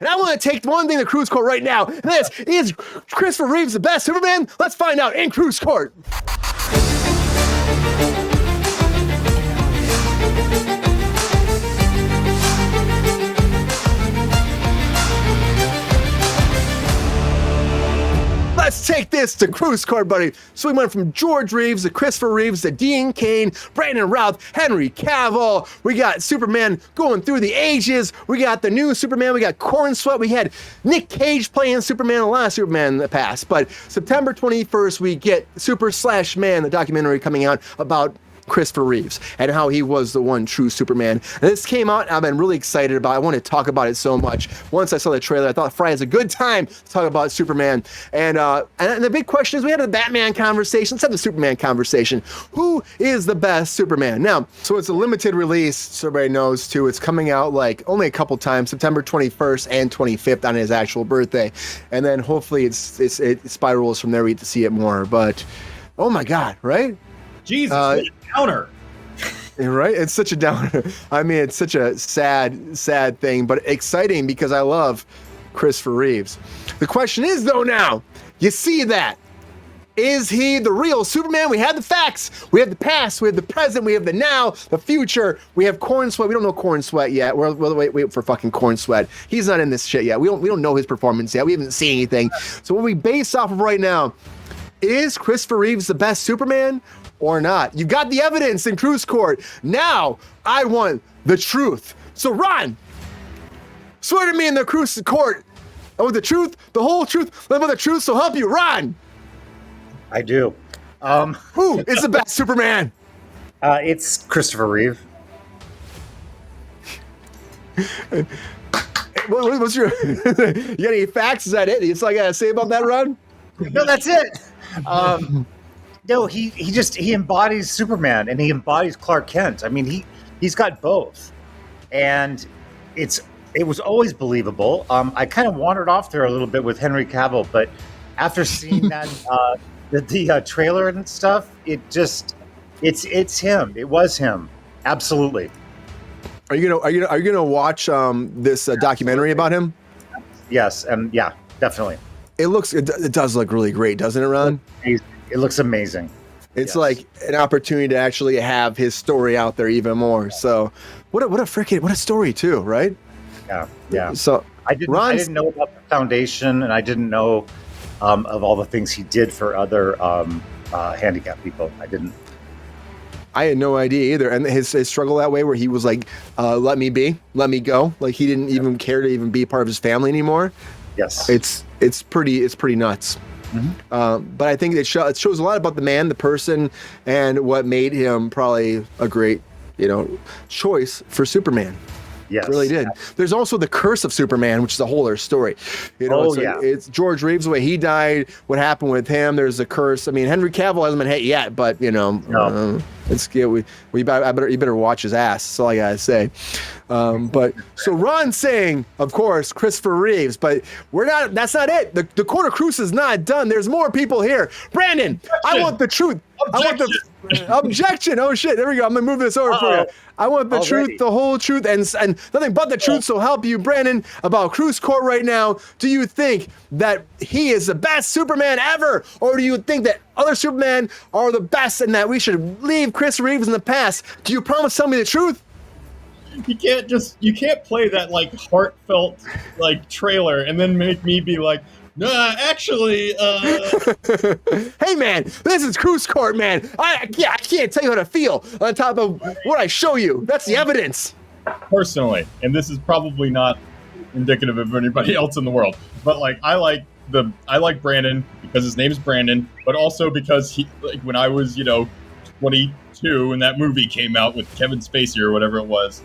And I want to take one thing to Kruse Court right now, and that's, is Christopher Reeves the best Superman? Let's find out in Kruse Court. Let's take this to Kruse Court, buddy. So we went from George Reeves to Christopher Reeves to Dean Cain, Brandon Routh, Henry Cavill. We got Superman going through the ages. We got the new Superman. We got Corn Sweat. We had Nick Cage playing Superman, a lot of Superman in the past. But September 21st, we get Super/Man, the documentary coming out about Christopher Reeves and how he was the one true Superman. And this came out, I've been really excited about it. I want to talk about it so much. Once I saw the trailer, I thought Friday's a good time to talk about Superman. And the big question is, we had the Batman conversation, let's have the Superman conversation. Who is the best Superman? Now, so it's a limited release, so everybody knows too. It's coming out like only a couple times, September 21st and 25th on his actual birthday. And then hopefully it spirals from there. We get to see it more. But oh my God, right? Jesus, what a downer. Right? It's such a downer. I mean, it's such a sad thing, but exciting because I love Christopher Reeves. The question is, though, now, you see that. Is he the real Superman? We have the facts. We have the past. We have the present. We have the now, the future. We have Corn Sweat. We don't know Corn Sweat yet. We'll wait for fucking Corn Sweat. He's not in this shit yet. We don't know his performance yet. We haven't seen anything. So what we base off of right now, is Christopher Reeves the best Superman or not? You got the evidence in Kruse Court. Now I want the truth. So Ron, swear to me in the Kruse Court. I want the truth, the whole truth, live with the truth, so help you. Ron. I do. Who is the best Superman? It's Christopher Reeve. What's your, you got any facts? Is that it? That's all I gotta say about that, Ron? No, that's it. No, he embodies Superman and he embodies Clark Kent. I mean, he's got both, and it was always believable. I kind of wandered off there a little bit with Henry Cavill, but after seeing that the trailer and stuff, it's him. It was him. Absolutely. Are you gonna watch this documentary about him? Yes, and yeah, definitely. It does look really great, doesn't it, Ron? It looks amazing. It's like an opportunity to actually have his story out there even more. So, what a story too, right? Yeah. So I didn't know about the foundation, and I didn't know of all the things he did for other handicapped people. I had no idea either. And his struggle that way, where he was like, "Let me be, let me go." Like he didn't even care to even be part of his family anymore. Yes, it's pretty nuts. Mm-hmm. But I think it shows a lot about the man, the person, and what made him probably a great, choice for Superman. Yes, it really did. Yeah. There's also the curse of Superman, which is a whole other story. It's George Reeves, the way he died, what happened with him. There's the curse. I mean, Henry Cavill hasn't been hit yet, but you better watch his ass. That's all I gotta say. But so Ron's saying, of course, Christopher Reeves, but that's not it. The court of Kruse is not done. There's more people here. Brandon, I want the truth. Objection. Oh shit, there we go. I'm gonna move this over for you. I want the truth, the whole truth, and nothing but the truth. So help you, Brandon, about Kruse Court right now. Do you think that he is the best Superman ever, or do you think that other Superman are the best and that we should leave Chris Reeves in the past? Do you promise to tell me the truth? You can't play that like heartfelt like trailer and then make me be like, nah, actually, Hey man, this is Kruse Court, man. I can't tell you how to feel on top of what I show you. That's the evidence. Personally, and this is probably not indicative of anybody else in the world, but like I like Brandon because his name's Brandon, but also because he, like, when I was 22 and that movie came out with Kevin Spacey or whatever it was,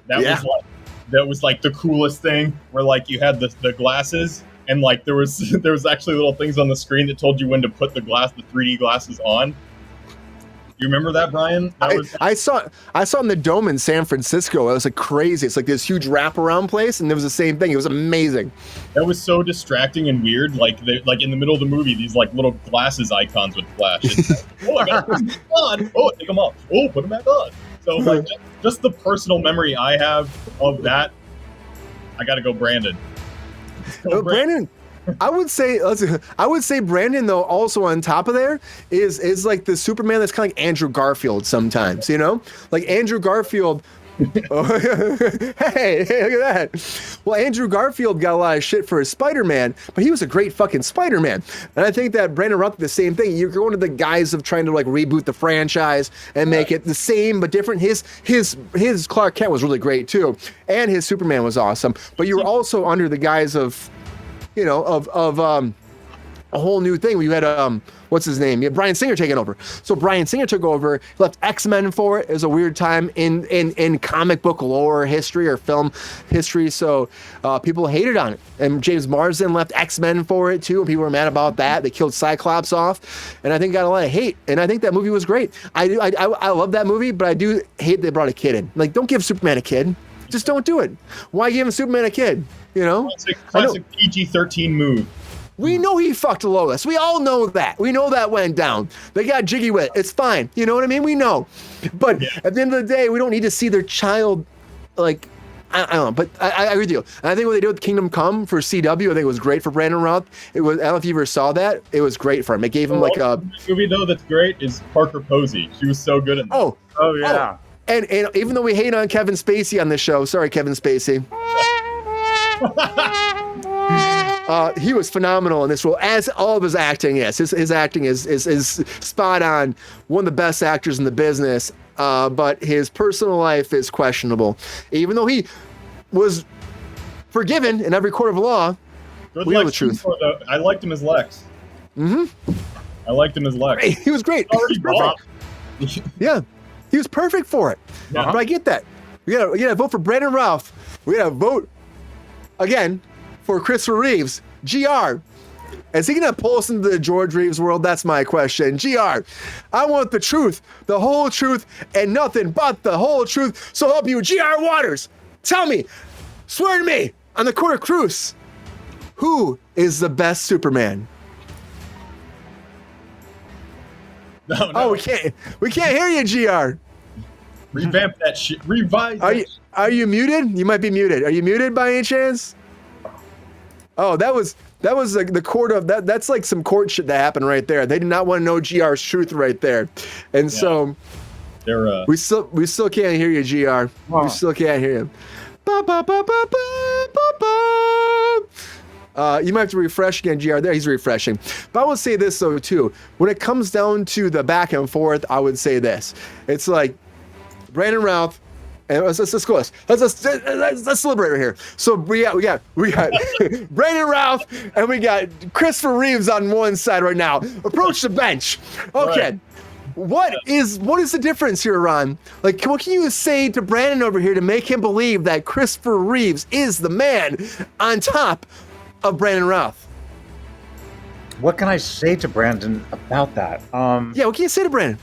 that was like the coolest thing, where like you had the glasses. And like there was actually little things on the screen that told you when to put the 3D glasses on. You remember that, Brian? I saw it in the Dome in San Francisco. It was like crazy. It's like this huge wraparound place, and there was the same thing. It was amazing. That was so distracting and weird. Like in the middle of the movie, these like little glasses icons would flash. Oh, I gotta put them on. Oh, take them off. Oh, put them back on. So like just the personal memory I have of that, I gotta go Brandon. Brandon, I would say Brandon though also on top of there is like the Superman that's kind of like Andrew Garfield sometimes, you know, like Andrew Garfield. Oh, hey, look at that. Well, Andrew Garfield got a lot of shit for his Spider-Man, but he was a great fucking Spider-Man. And I think that Brandon Routh did the same thing. You're going to the guise of trying to like reboot the franchise and make it the same but different. His Clark Kent was really great too, and his Superman was awesome. But you were also under the guise of, you know, a whole new thing. You had what's his name? You had Bryan Singer taking over. So Bryan Singer took over, left X-Men for it. It was a weird time in comic book lore history or film history. So people hated on it. And James Marsden left X-Men for it too. And people were mad about that. They killed Cyclops off, and I think got a lot of hate. And I think that movie was great. I love that movie, but I do hate they brought a kid in. Like, don't give Superman a kid. Just don't do it. Why give Superman a kid? You know, classic PG-13 move. We know he fucked Lois. We all know that. We know that went down. They got jiggy with it. It's fine. You know what I mean? We know. But at the end of the day, we don't need to see their child, like, I don't know. But I agree with you. And I think what they did with Kingdom Come for CW, I think it was great for Brandon Routh. It was, I don't know if you ever saw that. It was great for him. It gave him like a movie though that's great is Parker Posey. She was so good at that. Oh yeah. And even though we hate on Kevin Spacey on this show, sorry Kevin Spacey. He was phenomenal in this role, as all of his acting is. His acting is spot on. One of the best actors in the business, but his personal life is questionable. Even though he was forgiven in every court of law, we know the truth. I liked him as Lex. Mm-hmm. I liked him as Lex. He was great. He was perfect. Yeah, he was perfect for it. But I get that. We gotta vote for Brandon Routh. We gotta vote again for Christopher Reeves. GR. Is he going to pull us into the George Reeves world? That's my question. GR. I want the truth, the whole truth, and nothing but the whole truth. So help you, GR Waters. Tell me, swear to me, on the court of Kruse, who is the best Superman? No. Oh, we can't hear you, GR. Revamp that shit. Revise. Are you muted? You might be muted. Are you muted by any chance? Oh, that was like the court of that. That's like some court shit that happened right there. They did not want to know GR's truth right there, and so they're we still can't hear you, GR. Oh. We still can't hear him. Ba, ba, ba, ba, ba, ba, ba. You might have to refresh again, GR. There, he's refreshing. But I will say this though too. When it comes down to the back and forth, I would say this. It's like Brandon Routh. And let's go. Let's deliberate right here. So we got Brandon Routh and we got Christopher Reeves on one side right now. Approach the bench. Okay. Right. What is the difference here, Ron? Like, what can you say to Brandon over here to make him believe that Christopher Reeves is the man on top of Brandon Routh? What can I say to Brandon about that? Yeah, what can you say to Brandon?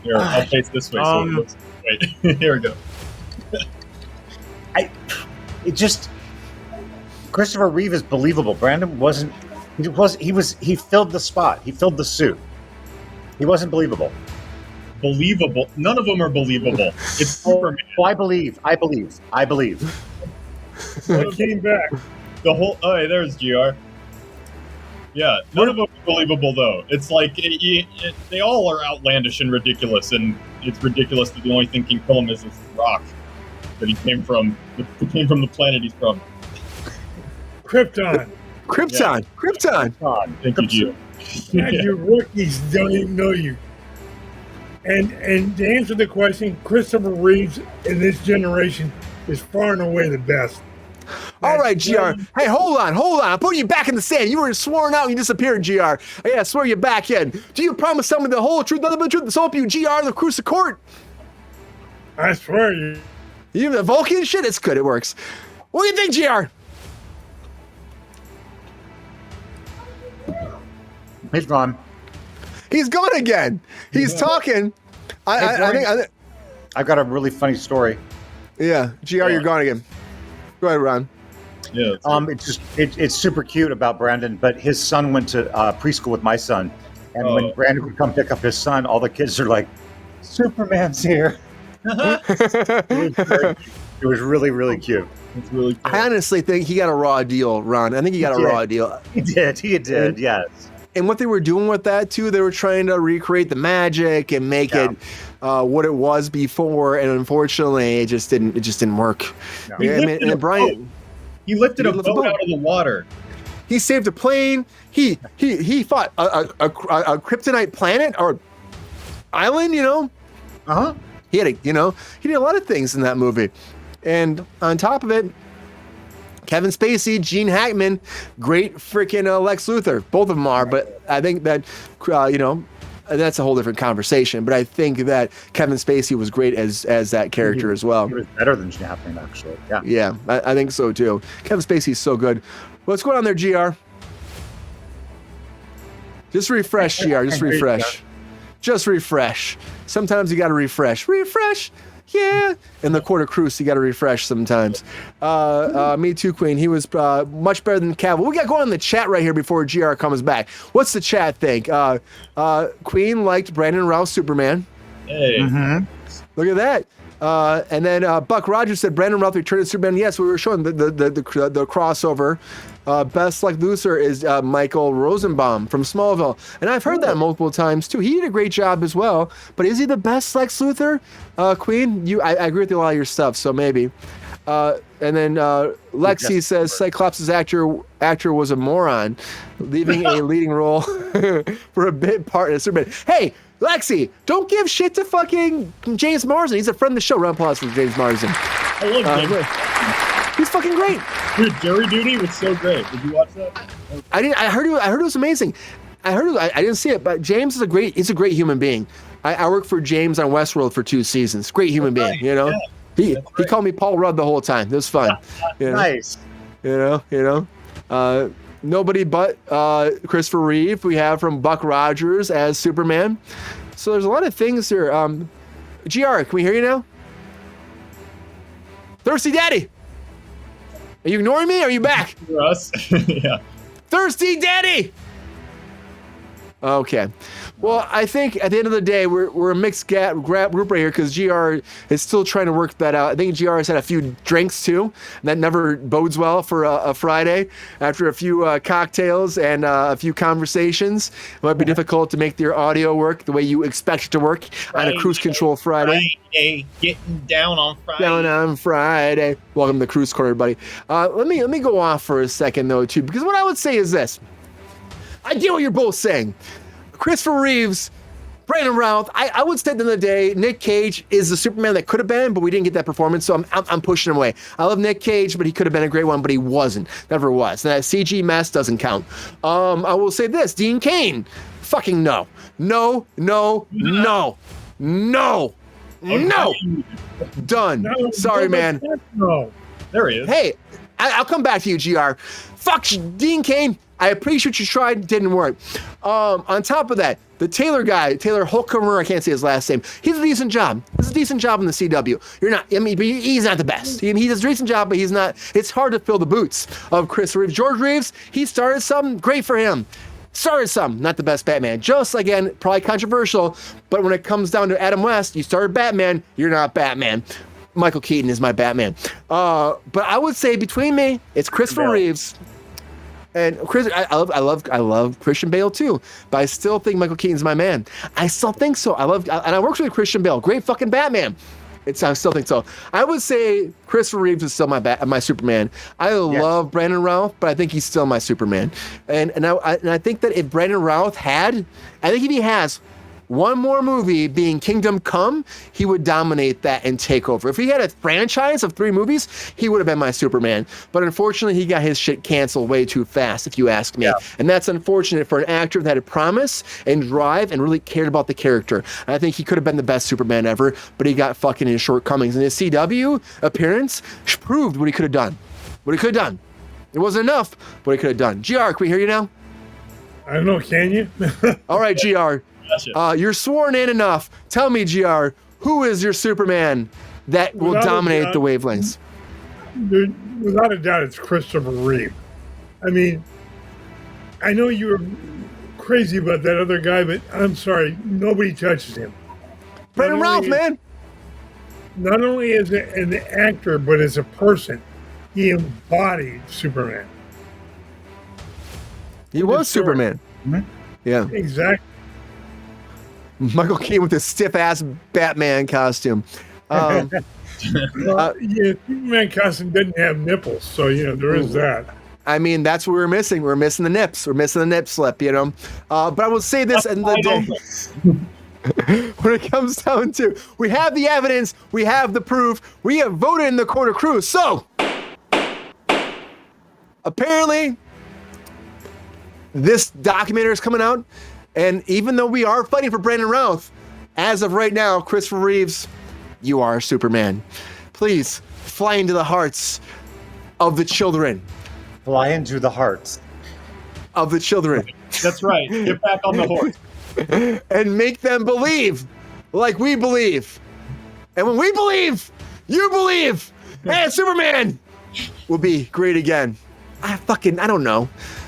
Here, I'll face this way. So it looks. Wait, here we go. Christopher Reeve is believable. Brandon wasn't. He filled the spot. He filled the suit. He wasn't believable. Believable? None of them are believable. It's Superman. Oh, I believe. So it came back. The whole. Oh, hey, there's GR. Yeah, none of them are believable though. It's like they all are outlandish and ridiculous, and it's ridiculous that the only thing can kill him is this rock that he came from. That came from the planet he's from. Krypton. Krypton. Thank you, Gio. And your rookies don't even know you. And to answer the question, Christopher Reeves in this generation is far and away the best. All right, GR. Hey, hold on. I'm putting you back in the sand. You were sworn out and you disappeared, GR. I gotta swear you back in. Do you promise to tell me the whole truth, nothing but the truth, so help you, GR, the Kruse court? I swear you. You the Vulcan shit? It's good. It works. What do you think, GR? He's gone. He's gone again. He's talking. I think. I've got a really funny story. Yeah, GR, you're gone again. Go ahead, Ron. Yeah. It's super cute about Brandon, but his son went to preschool with my son, and when Brandon would come pick up his son, all the kids are like, "Superman's here." It was really, really cute. It's really cool. I honestly think he got a raw deal, Ron. I think he got a raw deal. He did, yes. And what they were doing with that too, they were trying to recreate the magic and make it what it was before. And unfortunately, it just didn't work. No. And Brian, he lifted a boat out of the water. He saved a plane. He fought a kryptonite planet or island. You know. He did a lot of things in that movie. And on top of it, Kevin Spacey, Gene Hackman, great freaking Lex Luthor. Both of them are, but I think that, that's a whole different conversation. But I think that Kevin Spacey was great as that character as well. He was better than Gene Hackman, actually. Yeah. Yeah, I think so too. Kevin Spacey's so good. What's going on there, GR? Just refresh, GR. Just refresh. Just refresh. Sometimes you got to refresh. Refresh. Yeah. In the court of Kruse, you got to refresh sometimes. Me too, Queen. He was much better than Cavill. We got going on in the chat right here before GR comes back. What's the chat think? Queen liked Brandon Routh Superman. Hey. Mm-hmm. Look at that. And then Buck Rogers said Brandon Routh returned to Superman. Yes, we were showing the crossover. Best Lex Luthor is Michael Rosenbaum from Smallville. And I've heard that multiple times too. He did a great job as well. But is he the best Lex Luthor? Queen, I agree with a lot of your stuff, so maybe. And then Lexi says Cyclops' actor was a moron, leaving a leading role for a bit part in Superman. Hey, Lexi, don't give shit to fucking James Marsden. He's a friend of the show. Round of applause for James Marsden. I love James. He's fucking great. Dude, Jury Duty was so great. Did you watch that? I didn't. I heard it was amazing. I didn't see it, but James is he's a great human being. I worked for James on Westworld for 2 seasons. Great human being, you know. Yeah. He called me Paul Rudd the whole time. It was fun. You know? Nice. You know. Nobody but Christopher Reeve we have from Buck Rogers as Superman. So there's a lot of things here. GR, can we hear you now? Thirsty Daddy. Are you ignoring me or are you back? For us. Yeah. Thirsty Daddy. Okay. Well, I think at the end of the day, we're a mixed group right here because GR is still trying to work that out. I think GR has had a few drinks too, and that never bodes well for a Friday. After a few cocktails and a few conversations, it might be difficult to make your audio work the way you expect it to work on a cruise control Friday. Getting down on Friday. Down on Friday. Welcome to the Cruise Corner, everybody. Let me go off for a second though too, because what I would say is this. I get what you're both saying. Christopher Reeves, Brandon Routh. I would say at the end of the day, Nick Cage is the Superman that could have been, but we didn't get that performance, so I'm pushing him away. I love Nick Cage, but he could have been a great one, but he wasn't. Never was. And that CG mess doesn't count. I will say this, Dean Cain. Fucking no. No. Done. No, Sorry, man. No. There he is. Hey, I'll come back to you, GR. Fuck Dean Cain. I appreciate you tried, didn't work. On top of that, the Taylor guy, Taylor Holcomer, I can't say his last name. He's a decent job. He's a decent job in the CW. He's not the best. He does a decent job, but he's not. It's hard to fill the boots of Chris Reeves. George Reeves, he started something, great for him. Started some, not the best Batman. Just, again, probably controversial, but when it comes down to Adam West, you started Batman, you're not Batman. Michael Keaton is my Batman. But I would say between me, it's Christopher Reeves. And Chris, I love Christian Bale too, but I still think Michael Keaton's my man. I still think so. And I worked with Christian Bale, great fucking Batman. I still think so. I would say Christopher Reeves is still my Superman. I love Brandon Routh, but I think he's still my Superman. And I think that if Brandon Routh if he has one more movie being Kingdom Come, he would dominate that and take over. If he had a franchise of 3 movies, he would have been my Superman. But unfortunately, he got his shit canceled way too fast, if you ask me. Yeah. And that's unfortunate for an actor that had promise and drive and really cared about the character. And I think he could have been the best Superman ever, but he got fucking his shortcomings. And his CW appearance proved what he could have done. It wasn't enough, but he could have done. GR, can we hear you now? I don't know, can you? All right, GR. You're sworn in enough. Tell me, GR, who is your Superman that will dominate the wavelengths? Without a doubt, it's Christopher Reeve. I mean, I know you were crazy about that other guy, but I'm sorry, nobody touches him. Brandon Routh, man. not only as an actor, but as a person, he embodied Superman. He was Superman. Mhm. Yeah. Exactly. Michael Keaton with his stiff-ass Batman costume. Yeah, Superman costume didn't have nipples, so there is that. I mean, that's what we're missing. We're missing the nips. We're missing the nip slip, But I will say this in the day. When it comes down to, we have the evidence, we have the proof, we have voted in the court of Kruse. So, apparently, this documentary is coming out, and even though we are fighting for Brandon Routh, as of right now, Christopher Reeves, you are Superman. Please fly into the hearts of the children. Fly into the hearts of the children. That's right. Get back on the horse. And make them believe like we believe. And when we believe, you believe. And Superman will be great again. I don't know.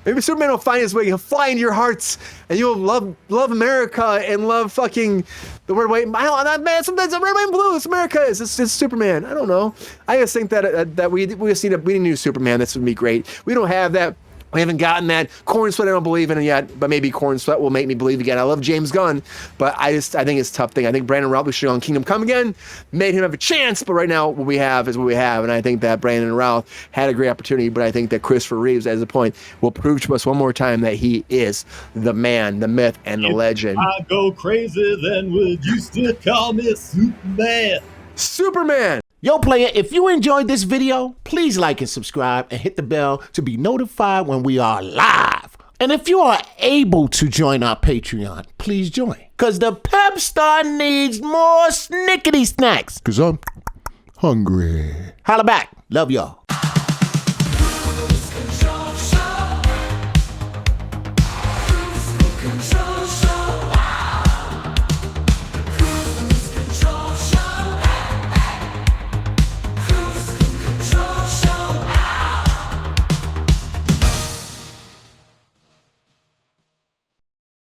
Maybe Superman will find his way. He'll fly into your hearts, and you'll love America and love fucking the red, white. Man, sometimes the red, white, and blue. It's America. It's Superman. I don't know. I just think that we just need a new Superman. This would be great. We don't have that. We haven't gotten that. Corn Sweat I don't believe in it yet, but maybe Corn Sweat will make me believe again. I love James Gunn, but I think it's a tough thing. I think Brandon Routh should on Kingdom Come Again, made him have a chance, but right now what we have is what we have, and I think that Brandon Routh had a great opportunity, but I think that Christopher Reeves, as a point, will prove to us one more time that he is the man, the myth, and the legend. I go crazy, then would you still call me Superman? Superman! Yo, player, if you enjoyed this video, please like and subscribe and hit the bell to be notified when we are live. And if you are able to join our Patreon, please join. Because the Pepestar needs more snickety snacks. Because I'm hungry. Holla back. Love y'all.